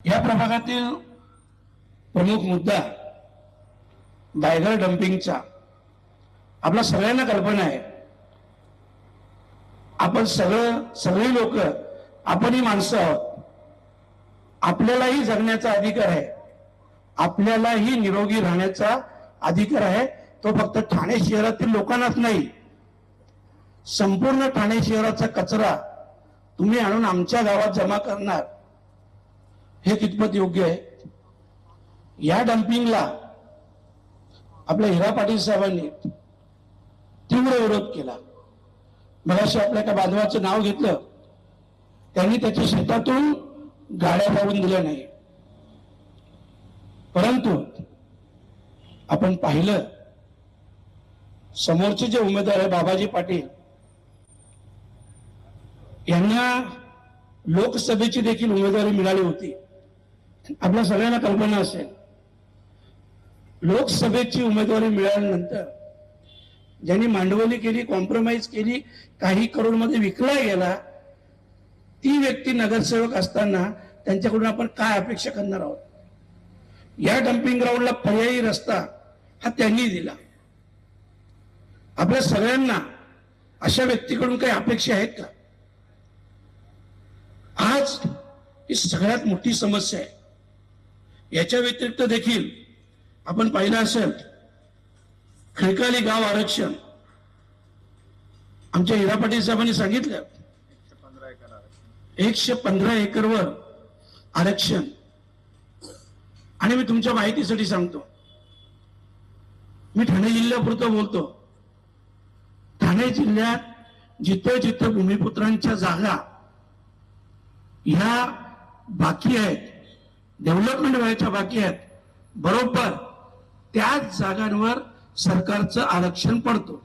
या प्रभागातील प्रमुख मुद्दा बायगर डंपिंगचा आपला सगळ्यांना कल्पना आहे। आपण सगळे लोक आपणही माणसं आहोत। आपल्यालाही जगण्याचा अधिकार आहे, आपल्यालाही निरोगी राहण्याचा अधिकार आहे। तो फक्त ठाणे शहरातील लोकांनाच नाही, संपूर्ण ठाणे शहराचा कचरा तुम्ही आणून आमच्या गावात जमा करणार हे कितपत योग्य आहे? या डंपिंगला आपल्या हिरा पाटील साहेबांनी तीव्र विरोध केला। मगाशी आपल्या एका बांधवाचं नाव घेतलं, त्यांनी त्याच्या शेतातून गाड्या पाडून दिल्या नाही। परंतु आपण पाहिलं, समोरचे जे उमेदवार आहे बाबाजी पाटील यांना लोकसभेची देखील उमेदवारी मिळाली होती। आपल्या सगळ्यांना कल्पना असेल, लोकसभेची उमेदवारी मिळाल्यानंतर ज्यांनी मांडवली केली, कॉम्प्रोमाइज केली, काही करोड मध्ये विकला गेला, ती व्यक्ती नगरसेवक असताना त्यांच्याकडून आपण काय अपेक्षा करणार आहोत? या डम्पिंग ग्राउंडला पर्यायी रस्ता हा त्यांनी दिला। आपल्या सगळ्यांना अशा व्यक्तीकडून काही अपेक्षा आहेत का? आज ही सगळ्यात मोठी समस्या आहे। याच्या व्यतिरिक्त देखील आपण पाहिलं असेल, खडकाली गाव आरक्षण आमच्या हिरा पाटील साहेबांनी सांगितलं 115 एकरवर आरक्षण। आणि मी तुमच्या माहितीसाठी सांगतो, मी ठाणे जिल्ह्यापुरतं बोलतो। ठाणे जिल्ह्यात जिथं जिथं भूमिपुत्रांच्या जागा ह्या बाकी आहेत, डेव्हलपमेंट व्हायच्या बाकी आहेत, बरोबर त्याच जागांवर सरकारचं आरक्षण पडतो।